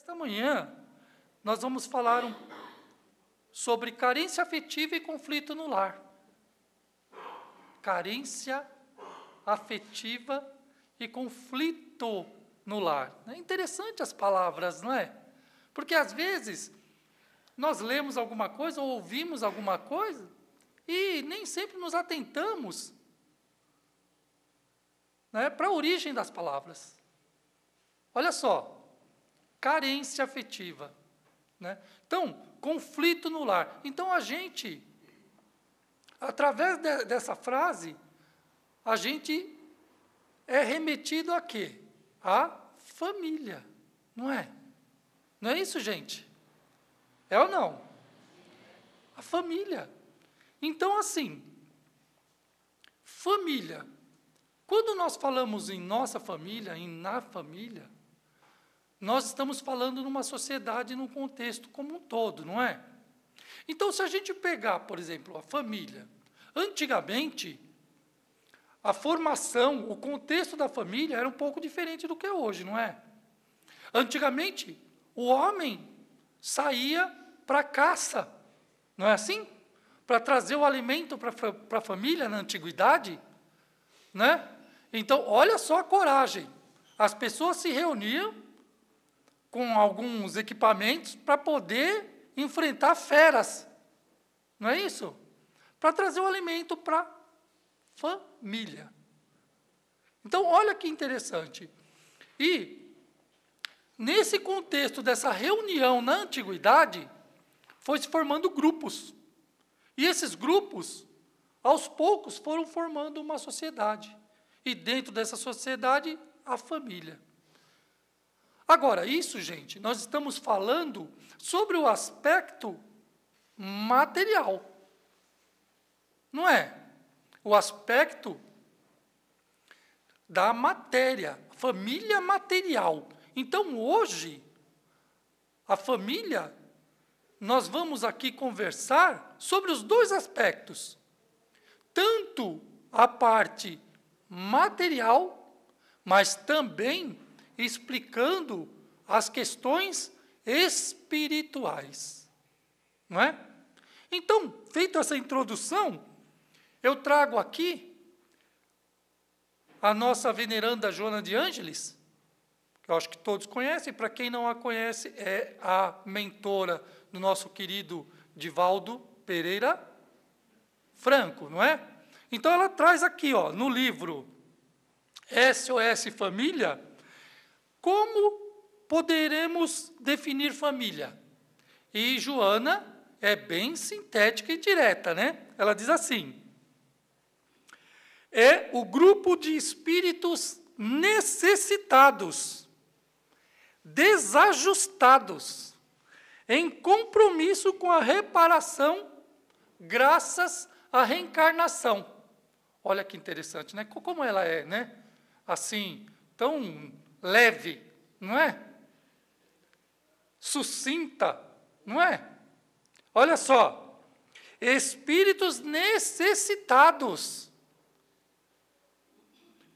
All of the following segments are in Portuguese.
Esta manhã, nós vamos falar sobre carência afetiva e conflito no lar. Carência afetiva e conflito no lar. É interessante as palavras, não é? Porque, às vezes, nós lemos alguma coisa ou ouvimos alguma coisa e nem sempre nos atentamos, né, para a origem das palavras. Olha só. Carência afetiva, né? Então, conflito no lar. Então, a gente, através dessa frase, a gente é remetido a quê? A família, não é? Não é isso, gente? É ou não? A família. Então, assim, família. Quando nós falamos em nossa família, em na família, nós estamos falando numa sociedade, num contexto como um todo, não é? Então, se a gente pegar, por exemplo, a família, antigamente, a formação, o contexto da família era um pouco diferente do que é hoje, não é? Antigamente, o homem saía para a caça, não é assim? Para trazer o alimento para a família na antiguidade, né? Então, olha só a coragem. As pessoas se reuniam com alguns equipamentos para poder enfrentar feras. Não é isso? Para trazer o alimento para a família. Então, olha que interessante. E, nesse contexto dessa reunião na antiguidade, foi se formando grupos. E esses grupos, aos poucos, foram formando uma sociedade. E dentro dessa sociedade, a família. Agora, isso, gente, nós estamos falando sobre o aspecto material. Não é? O aspecto da matéria, família material. Então, hoje, a família, nós vamos aqui conversar sobre os dois aspectos. Tanto a parte material, mas também explicando as questões espirituais. Não é? Então, feita essa introdução, eu trago aqui a nossa veneranda Joana de Ângeles, que eu acho que todos conhecem, para quem não a conhece, é a mentora do nosso querido Divaldo Pereira Franco, não é? Então, ela traz aqui, ó, no livro SOS Família, como poderemos definir família? E Joana é bem sintética e direta, né? Ela diz assim: é o grupo de espíritos necessitados, desajustados, em compromisso com a reparação, graças à reencarnação. Olha que interessante, né? Como ela é, né? Assim, tão leve, não é? Sucinta, não é? Olha só, espíritos necessitados,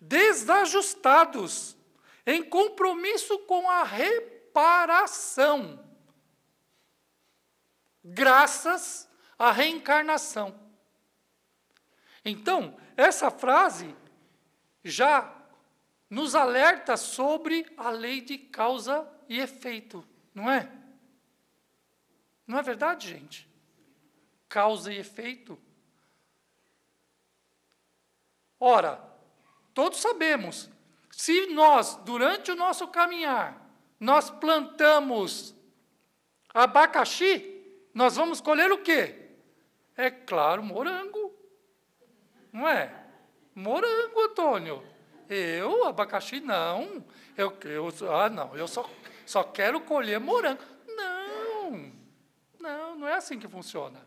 desajustados, em compromisso com a reparação, graças à reencarnação. Então, essa frase já nos alerta sobre a lei de causa e efeito, não é? Não é verdade, gente? Causa e efeito. Ora, todos sabemos, se nós, durante o nosso caminhar, nós plantamos abacaxi, nós vamos colher o quê? É claro, morango. Não é? Morango, Antônio. Abacaxi, não. Eu só quero colher morango. Não é assim que funciona.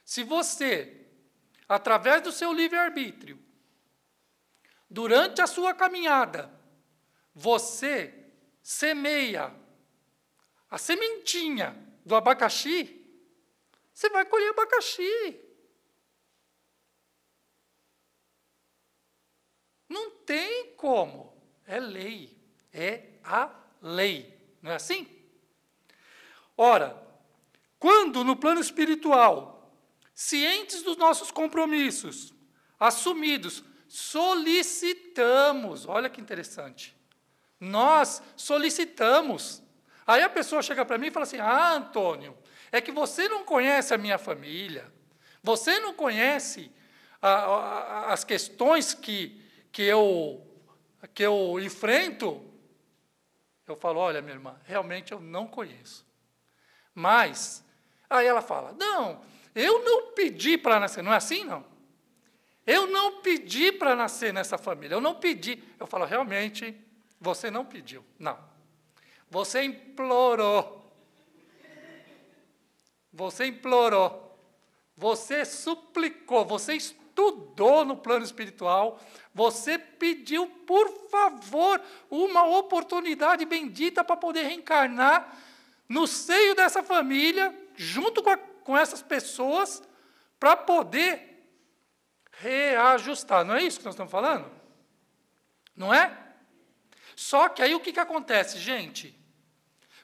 Se você, através do seu livre-arbítrio, durante a sua caminhada, você semeia a sementinha do abacaxi, você vai colher abacaxi. Não tem como. É lei. É a lei. Não é assim? Ora, quando no plano espiritual, cientes dos nossos compromissos, assumidos, solicitamos, olha que interessante, nós solicitamos. Aí a pessoa chega para mim e fala assim, Antônio, é que você não conhece a minha família, você não conhece as questões que eu enfrento. Eu falo, olha, minha irmã, realmente eu não conheço. Mas, aí ela fala, não, eu não pedi para nascer, não é assim, não? Eu não pedi para nascer nessa família, eu não pedi. Eu falo, realmente, você não pediu, não. Você implorou. Você implorou. Você suplicou, você estudou no plano espiritual, você pediu, por favor, uma oportunidade bendita para poder reencarnar no seio dessa família, junto com essas pessoas, para poder reajustar. Não é isso que nós estamos falando? Não é? Só que aí o que acontece, gente?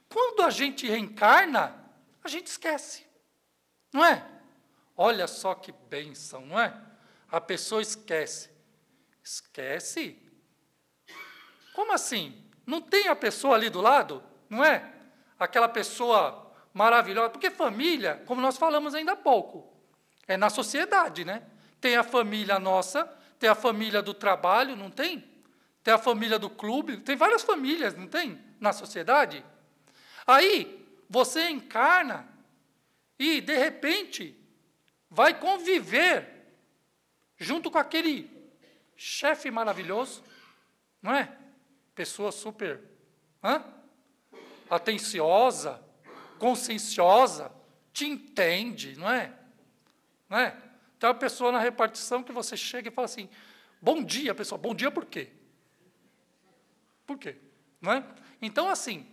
Quando a gente reencarna, a gente esquece. Não é? Olha só que bênção, não é? A pessoa esquece. Esquece? Como assim? Não tem a pessoa ali do lado? Não é? Aquela pessoa maravilhosa. Porque família, como nós falamos ainda há pouco, é na sociedade, né? Tem a família nossa, tem a família do trabalho, não tem? Tem a família do clube, tem várias famílias, não tem? Na sociedade. Aí, você encarna e, de repente, vai conviver junto com aquele chefe maravilhoso, não é? Pessoa super atenciosa, conscienciosa, te entende, não é? Não é? Tem uma pessoa na repartição que você chega e fala assim, bom dia, pessoal. Bom dia por quê? Por quê? Não é? Então, assim,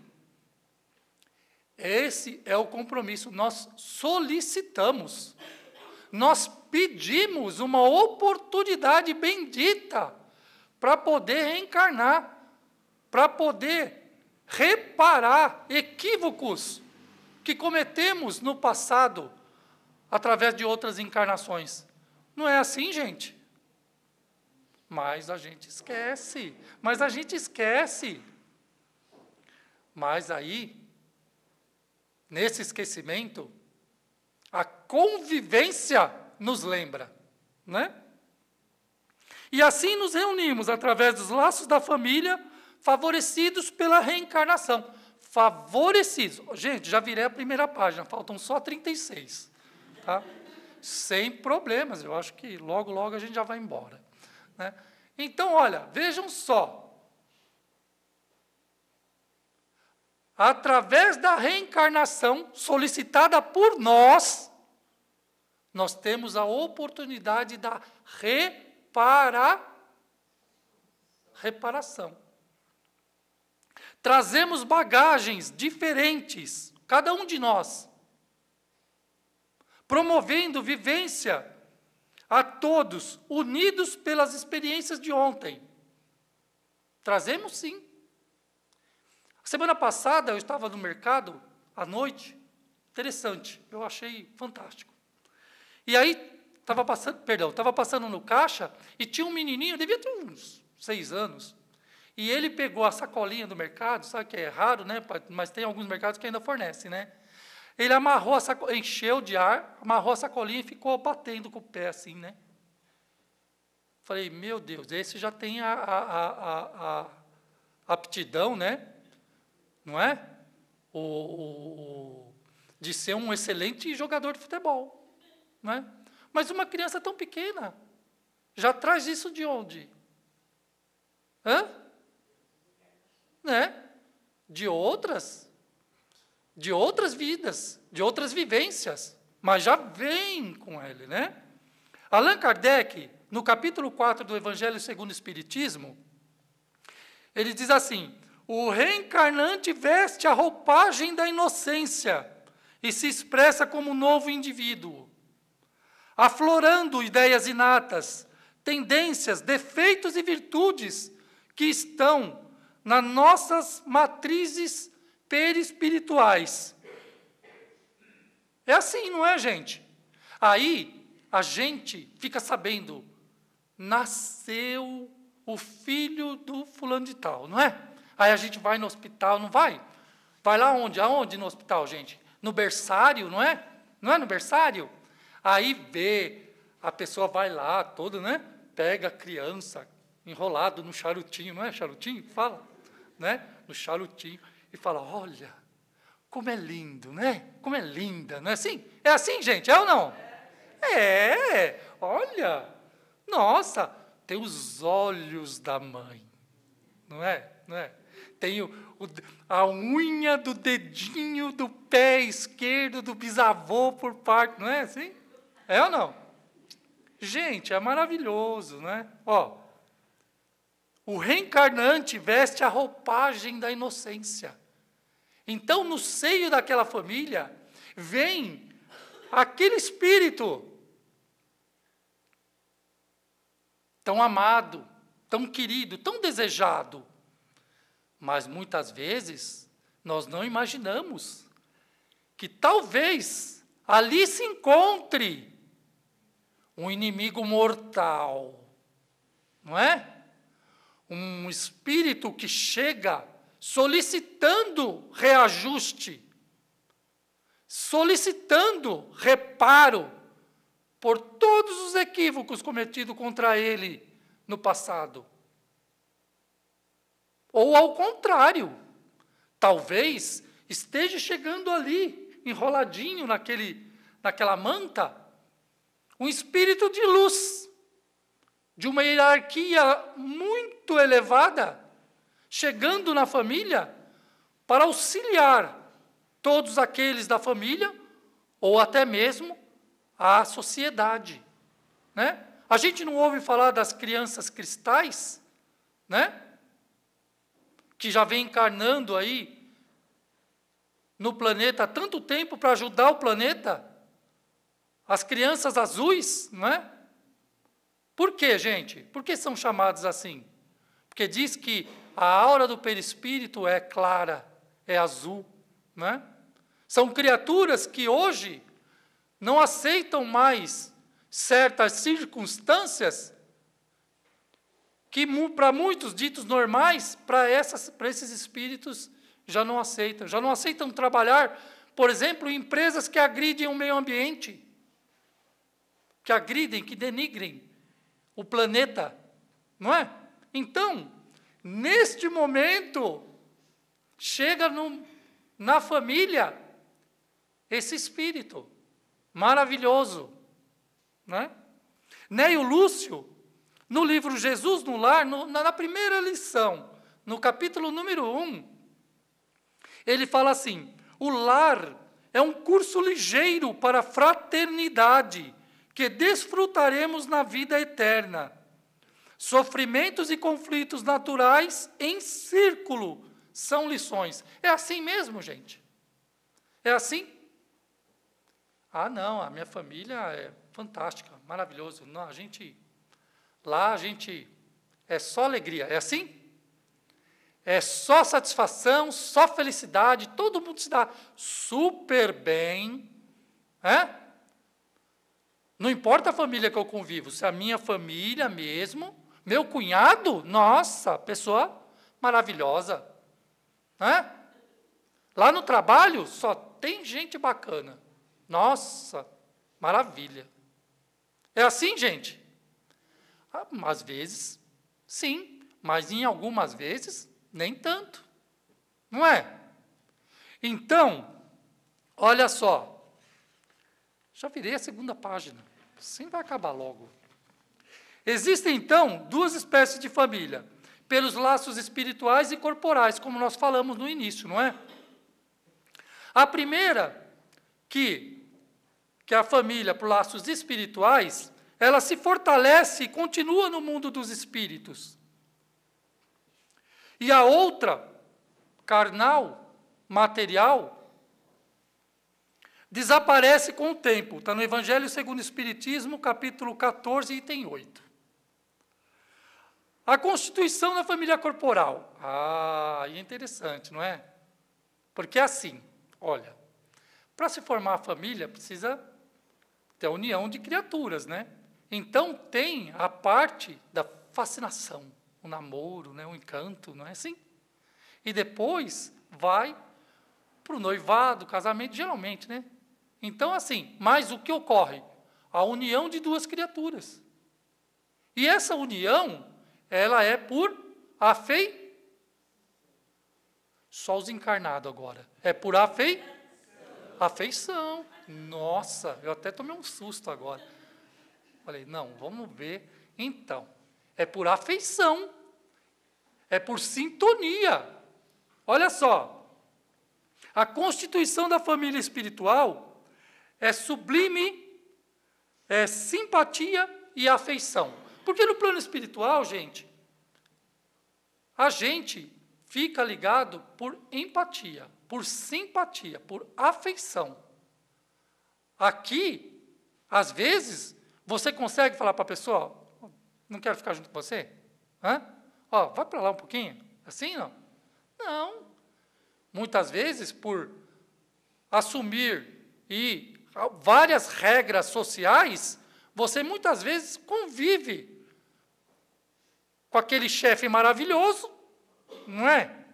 esse é o compromisso. Nós solicitamos, nós pedimos uma oportunidade bendita para poder reencarnar, para poder reparar equívocos que cometemos no passado através de outras encarnações. Não é assim, gente? Mas a gente esquece. Mas aí, nesse esquecimento, a convivência nos lembra, né? E assim nos reunimos através dos laços da família, favorecidos pela reencarnação. Favorecidos. Gente, já virei a primeira página, faltam só 36. Tá? Sem problemas, eu acho que logo, logo a gente já vai embora. Né? Então, olha, vejam só. Através da reencarnação solicitada por nós, nós temos a oportunidade da reparação. Trazemos bagagens diferentes, cada um de nós, promovendo vivência a todos, unidos pelas experiências de ontem. Trazemos, sim. Semana passada, eu estava no mercado, à noite, interessante, eu achei fantástico. E aí, estava passando no caixa, e tinha um menininho, devia ter uns 6 anos, e ele pegou a sacolinha do mercado, sabe que é raro, né? Mas tem alguns mercados que ainda fornecem, né? Ele amarrou a sacolinha, encheu de ar, amarrou a sacolinha e ficou batendo com o pé assim, né? Falei, meu Deus, esse já tem a aptidão, né? Não é? De ser um excelente jogador de futebol. Não é? Mas uma criança tão pequena já traz isso de onde? Né? De outras vidas, de outras vivências, mas já vem com ele, né? Allan Kardec, no capítulo 4 do Evangelho segundo o Espiritismo, ele diz assim, o reencarnante veste a roupagem da inocência e se expressa como um novo indivíduo, aflorando ideias inatas, tendências, defeitos e virtudes que estão nas nossas matrizes perispirituais. É assim, não é, gente? Aí, a gente fica sabendo, nasceu o filho do fulano de tal, não é? Aí a gente vai no hospital, não vai? Vai lá onde? Aonde no hospital, gente? No berçário, não é? Não é no berçário? Aí vê, a pessoa vai lá toda, né? Pega a criança enrolado no charutinho, não é charutinho? Fala, né? No charutinho, e fala, olha, como é lindo, né? Como é linda, não é assim? É assim, gente, é ou não? É, olha, nossa, tem os olhos da mãe, não é? Não é? Tem a unha do dedinho do pé esquerdo do bisavô por parte, não é assim? É ou não? Gente, é maravilhoso, né? Ó, o reencarnante veste a roupagem da inocência. Então, no seio daquela família, vem aquele espírito tão amado, tão querido, tão desejado. Mas, muitas vezes, nós não imaginamos que talvez ali se encontre um inimigo mortal, não é? Um espírito que chega solicitando reajuste, solicitando reparo por todos os equívocos cometidos contra ele no passado. Ou ao contrário, talvez esteja chegando ali, enroladinho naquela manta, um espírito de luz, de uma hierarquia muito elevada, chegando na família para auxiliar todos aqueles da família, ou até mesmo a sociedade, né? A gente não ouve falar das crianças cristais, né? Que já vem encarnando aí no planeta há tanto tempo para ajudar o planeta, as crianças azuis, não é? Por quê, gente? Por que são chamados assim? Porque diz que a aura do perispírito é clara, é azul, não é? São criaturas que hoje não aceitam mais certas circunstâncias que para muitos ditos normais, para esses espíritos já não aceitam trabalhar, por exemplo, em empresas que agridem o meio ambiente, que agridem, que denigrem o planeta, não é? Então, neste momento, chega na família esse espírito maravilhoso, né? Neio Lúcio, no livro Jesus no Lar, na primeira lição, no capítulo número 1, ele fala assim, o lar é um curso ligeiro para a fraternidade, que desfrutaremos na vida eterna. Sofrimentos e conflitos naturais em círculo são lições. É assim mesmo, gente? É assim? Ah, não, a minha família é fantástica, maravilhoso. Não, lá a gente é só alegria. É assim? É só satisfação, só felicidade, todo mundo se dá super bem. É? Não importa a família que eu convivo, se a minha família mesmo, meu cunhado, nossa, pessoa maravilhosa. Né? Lá no trabalho só tem gente bacana. Nossa, maravilha. É assim, gente? Às vezes, sim, mas em algumas vezes, nem tanto. Não é? Então, olha só. Já virei a segunda página. Assim vai acabar logo. Existem, então, duas espécies de família. Pelos laços espirituais e corporais, como nós falamos no início, não é? A primeira, que a família, por laços espirituais, ela se fortalece e continua no mundo dos espíritos. E a outra, carnal, material, desaparece com o tempo. Está no Evangelho segundo o Espiritismo, capítulo 14, item 8. A constituição da família corporal. Ah, é interessante, não é? Porque assim, olha, para se formar a família, precisa ter a união de criaturas, né? Então, tem a parte da fascinação, o namoro, né, o encanto, não é assim? E depois vai para o noivado, casamento, geralmente, né? Então, assim, mas o que ocorre? A união de duas criaturas. E essa união, ela é por só os encarnados agora. É por afeição. Nossa, eu até tomei um susto agora. Falei, não, vamos ver. Então, é por afeição. É por sintonia. Olha só. A constituição da família espiritual é sublime, é simpatia e afeição. Porque no plano espiritual, gente, a gente fica ligado por empatia, por simpatia, por afeição. Aqui, às vezes, você consegue falar para a pessoa, não quero ficar junto com você? Hã? Ó, vai para lá um pouquinho. Assim, não? Não. Muitas vezes, por assumir várias regras sociais, você muitas vezes convive com aquele chefe maravilhoso, não é?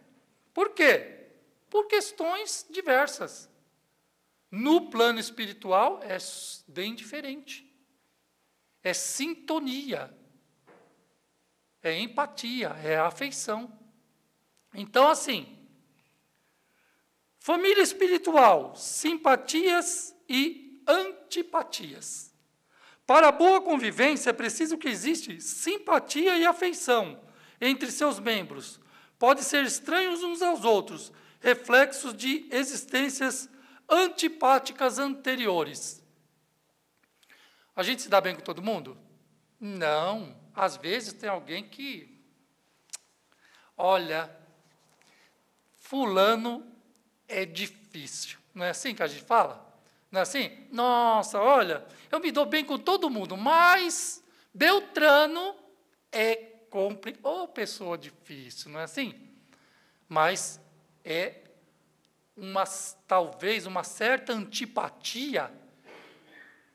Por quê? Por questões diversas. No plano espiritual é bem diferente. É sintonia, é empatia, é afeição. Então, assim, família espiritual, simpatias e antipatias. Para a boa convivência é preciso que exista simpatia e afeição entre seus membros. Podem ser estranhos uns aos outros, reflexos de existências antipáticas anteriores. A gente se dá bem com todo mundo? Não. Às vezes tem alguém que, olha, fulano é difícil. Não é assim que a gente fala? Não é assim? Nossa, olha, eu me dou bem com todo mundo, mas Beltrano é complicado. Ô, pessoa difícil, não é assim? Mas é talvez uma certa antipatia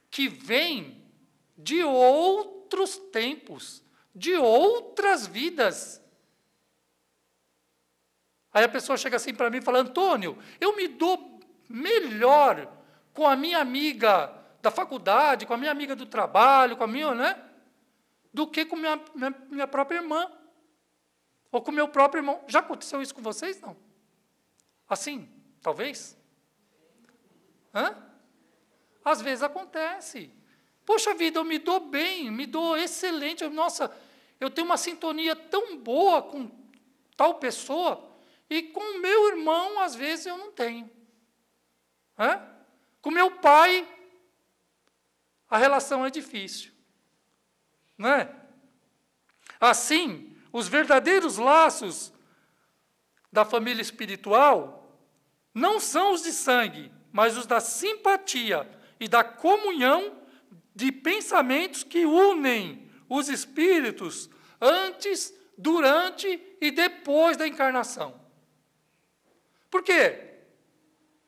que vem de outros tempos, de outras vidas. Aí a pessoa chega assim para mim e fala, Antônio, eu me dou melhor com a minha amiga da faculdade, com a minha amiga do trabalho, com a minha, né? Do que com minha própria irmã. Ou com meu próprio irmão. Já aconteceu isso com vocês? Não. Assim, talvez? Hã? Às vezes acontece. Poxa vida, eu me dou bem, me dou excelente. Nossa, eu tenho uma sintonia tão boa com tal pessoa, e com o meu irmão, às vezes, eu não tenho. Hã? Com meu pai, a relação é difícil. Não é? Assim, os verdadeiros laços da família espiritual não são os de sangue, mas os da simpatia e da comunhão de pensamentos que unem os espíritos antes, durante e depois da encarnação. Por quê?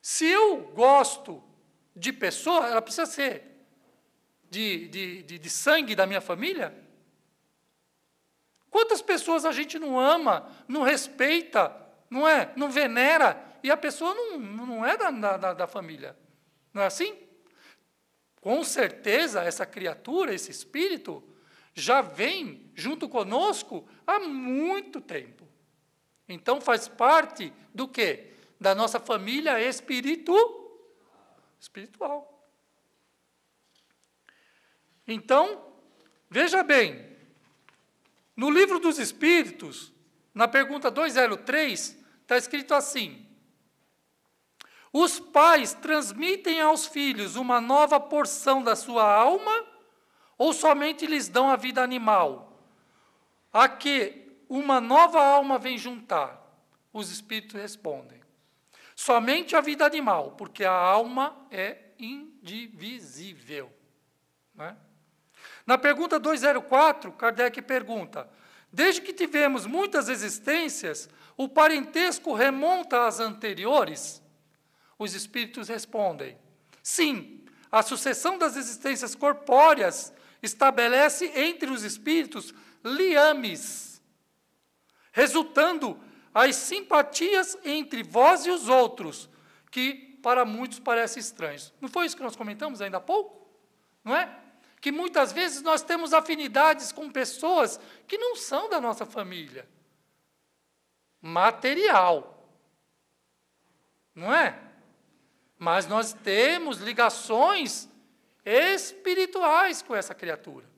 Se eu gosto de pessoa, ela precisa ser de sangue da minha família? Quantas pessoas a gente não ama, não respeita, não é? Não venera, e a pessoa não é da família. Não é assim? Com certeza, essa criatura, esse espírito, já vem junto conosco há muito tempo. Então, faz parte do quê? Da nossa família espiritual. Então, veja bem, no Livro dos Espíritos, na pergunta 203, está escrito assim: os pais transmitem aos filhos uma nova porção da sua alma ou somente lhes dão a vida animal? A que uma nova alma vem juntar? Os espíritos respondem: somente a vida animal, porque a alma é indivisível. Não é? Na pergunta 204, Kardec pergunta: Desde que tivemos muitas existências, o parentesco remonta às anteriores? Os espíritos respondem: sim, a sucessão das existências corpóreas estabelece entre os espíritos liames, resultando as simpatias entre vós e os outros, que para muitos parecem estranhos. Não foi isso que nós comentamos ainda há pouco? Não é? Que muitas vezes nós temos afinidades com pessoas que não são da nossa família. Material. Não é? Mas nós temos ligações espirituais com essa criatura.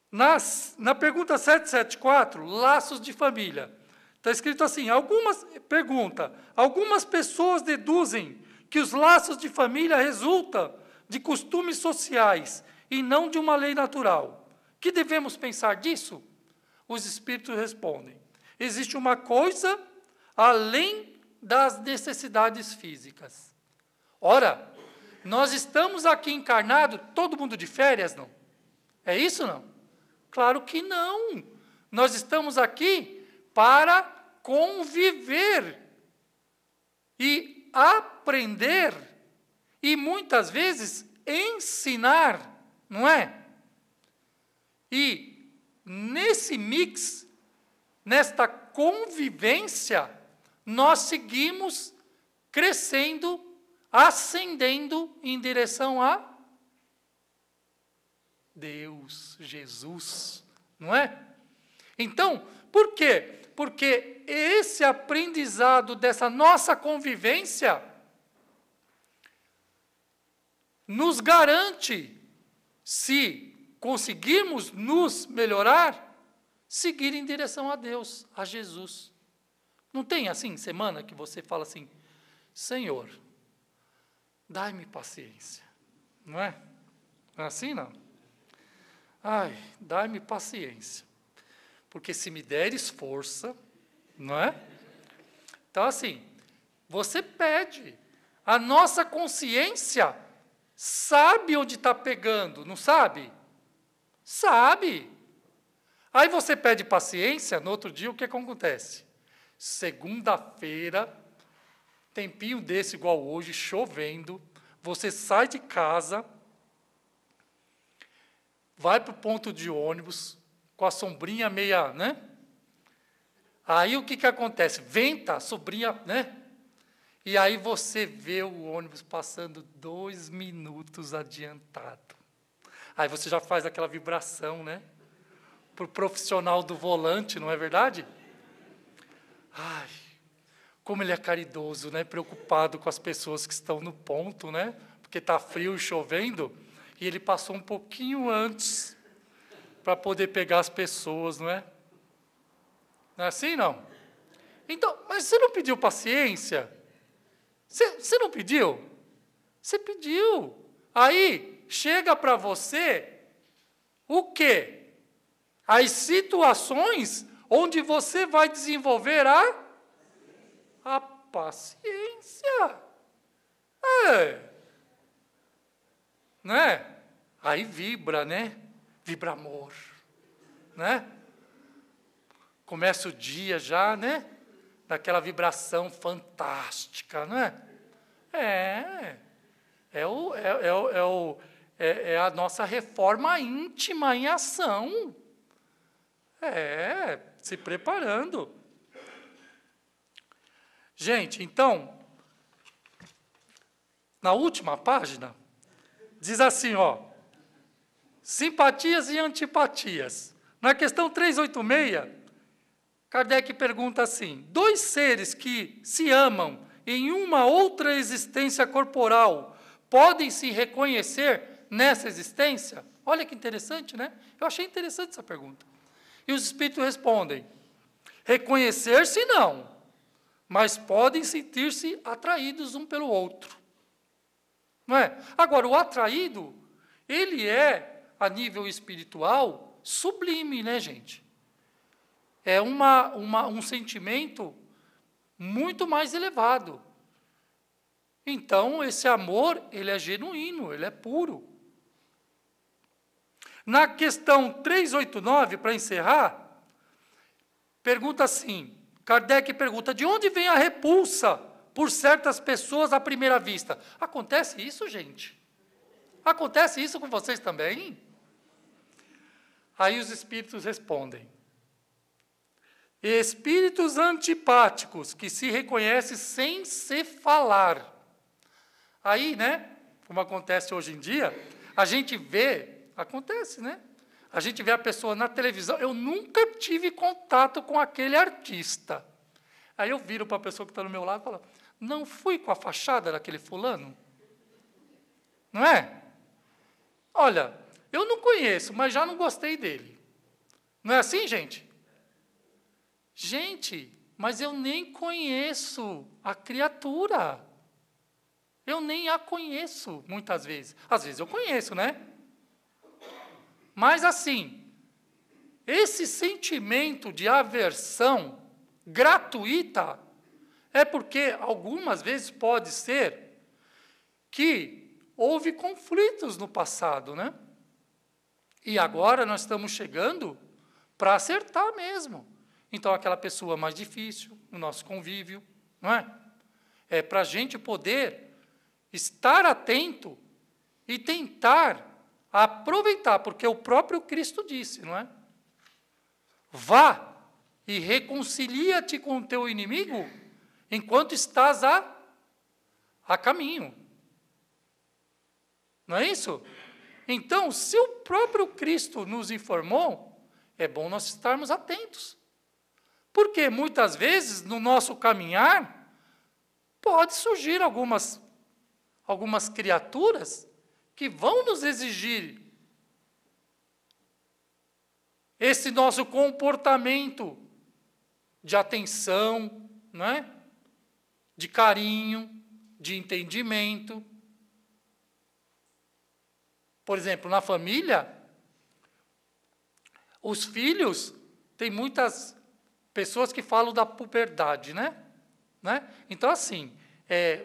Na pergunta 774, laços de família, está escrito assim, algumas pessoas deduzem que os laços de família resultam de costumes sociais e não de uma lei natural. Que devemos pensar disso? Os espíritos respondem: existe uma coisa além das necessidades físicas. Ora, nós estamos aqui encarnados, todo mundo de férias, não? É isso, não? Claro que não. Nós estamos aqui para conviver e aprender e, muitas vezes, ensinar, não é? E, nesse mix, nesta convivência, nós seguimos crescendo, ascendendo em direção a Deus, Jesus, não é? Então, por quê? Porque esse aprendizado dessa nossa convivência nos garante, se conseguirmos nos melhorar, seguir em direção a Deus, a Jesus. Não tem assim, semana que você fala assim, Senhor, dai-me paciência, não é? Não é assim, não? Ai, dai-me paciência, porque se me deres força, não é? Então, assim, você pede, a nossa consciência sabe onde está pegando, não sabe? Sabe. Aí você pede paciência, no outro dia o que acontece? Segunda-feira, tempinho desse igual hoje, chovendo, você sai de casa, vai para o ponto de ônibus, com a sombrinha meia, né? Aí o que acontece? Venta, a sombrinha, né? E aí você vê o ônibus passando 2 minutos adiantado. Aí você já faz aquela vibração, né? Para o profissional do volante, não é verdade? Ai, como ele é caridoso, né? Preocupado com as pessoas que estão no ponto, né? Porque está frio e chovendo. E ele passou um pouquinho antes para poder pegar as pessoas, não é? Não é assim, não? Então, mas você não pediu paciência? Você não pediu? Você pediu. Aí, chega para você o quê? As situações onde você vai desenvolver a paciência. Né? Aí vibra, né? Vibra amor, né? Começa o dia já, né? Daquela vibração fantástica, né? É a nossa reforma íntima em ação. Se preparando. Gente, então, na última página, diz assim, ó, simpatias e antipatias. Na questão 386, Kardec pergunta assim, 2 seres que se amam em uma outra existência corporal podem se reconhecer nessa existência? Olha que interessante, né? Eu achei interessante essa pergunta. E os espíritos respondem, reconhecer-se não, mas podem sentir-se atraídos um pelo outro. Não é? Agora, o atraído, ele é, a nível espiritual, sublime, né, gente? É um sentimento muito mais elevado. Então, esse amor, ele é genuíno, ele é puro. Na questão 389, para encerrar, pergunta assim, Kardec pergunta, de onde vem a repulsa por certas pessoas à primeira vista? Acontece isso, gente? Acontece isso com vocês também? Aí os espíritos respondem, espíritos antipáticos que se reconhecem sem se falar. Aí, né, como acontece hoje em dia, a gente vê, acontece, né? A gente vê a pessoa na televisão, eu nunca tive contato com aquele artista. Aí eu viro para a pessoa que está do meu lado e falo, não fui com a fachada daquele fulano? Não é? Olha, eu não conheço, mas já não gostei dele. Não é assim, gente? Gente, mas eu nem conheço a criatura. Eu nem a conheço, muitas vezes. Às vezes eu conheço, né? Mas, assim, esse sentimento de aversão gratuita é porque, algumas vezes, pode ser que houve conflitos no passado, né? E agora nós estamos chegando para acertar mesmo. Então, aquela pessoa mais difícil, no nosso convívio, não é? É para a gente poder estar atento e tentar aproveitar, porque o próprio Cristo disse, não é? Vá e reconcilia-te com o teu inimigo enquanto estás a caminho. Não é isso? Então, se o próprio Cristo nos informou, é bom nós estarmos atentos. Porque muitas vezes, no nosso caminhar, pode surgir algumas criaturas que vão nos exigir esse nosso comportamento de atenção, não é? De carinho, de entendimento. Por exemplo, na família, os filhos, tem muitas pessoas que falam da puberdade, né? Então, assim,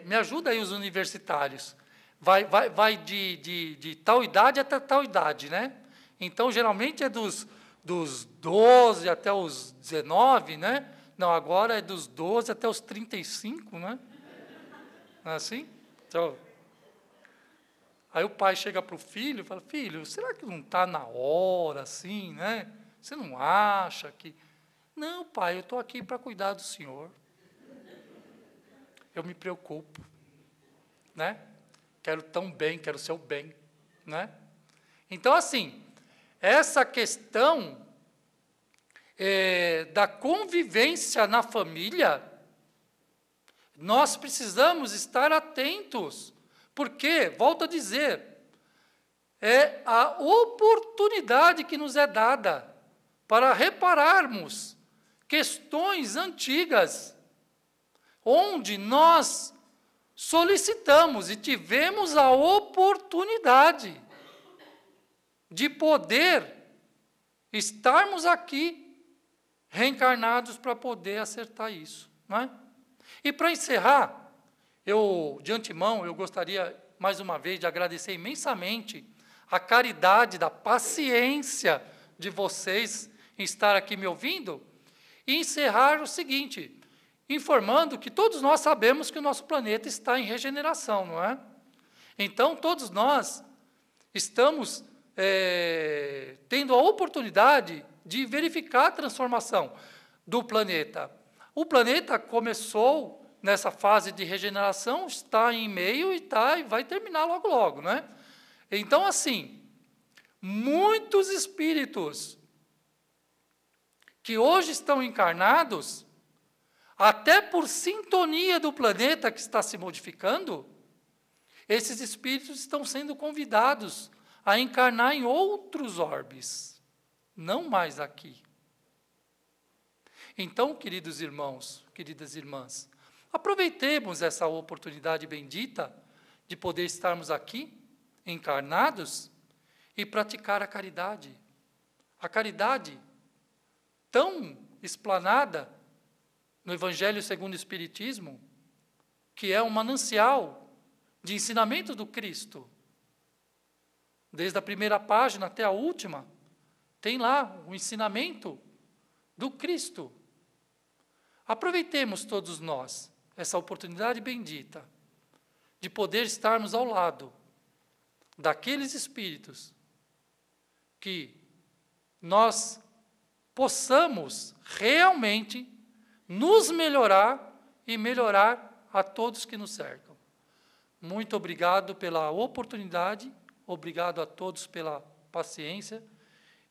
me ajuda aí os universitários. Vai de tal idade até tal idade, né? Então, geralmente é dos 12 até os 19, né? Não, agora é dos 12 até os 35, né? Não é assim? Então, aí o pai chega para o filho e fala, filho, será que não está na hora, assim, né? Você não acha que... Não, pai, eu estou aqui para cuidar do senhor. Eu me preocupo, né? Quero tão bem, quero o seu bem, né? Então, assim, essa questão da convivência na família, nós precisamos estar atentos, porque, volto a dizer, é a oportunidade que nos é dada para repararmos questões antigas, onde nós solicitamos e tivemos a oportunidade de poder estarmos aqui reencarnados para poder acertar isso, não é? E para encerrar, de antemão, eu gostaria mais uma vez de agradecer imensamente a caridade, da paciência de vocês em estar aqui me ouvindo, e encerrar o seguinte, informando que todos nós sabemos que o nosso planeta está em regeneração, não é? Então, todos nós estamos tendo a oportunidade de verificar a transformação do planeta. O planeta começou nessa fase de regeneração, está em meio e vai terminar logo, logo, né? Então, assim, muitos espíritos que hoje estão encarnados, até por sintonia do planeta que está se modificando, esses espíritos estão sendo convidados a encarnar em outros orbes, não mais aqui. Então, queridos irmãos, queridas irmãs, aproveitemos essa oportunidade bendita de poder estarmos aqui, encarnados, e praticar a caridade. A caridade tão explanada no Evangelho segundo o Espiritismo, que é um manancial de ensinamento do Cristo. desde a primeira página até a última, tem lá o ensinamento do Cristo. Aproveitemos todos nós essa oportunidade bendita de poder estarmos ao lado daqueles espíritos que nós possamos realmente nos melhorar e melhorar a todos que nos cercam. Muito obrigado pela oportunidade, obrigado a todos pela paciência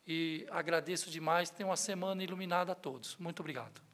e agradeço demais. Tenha uma semana iluminada a todos. Muito obrigado.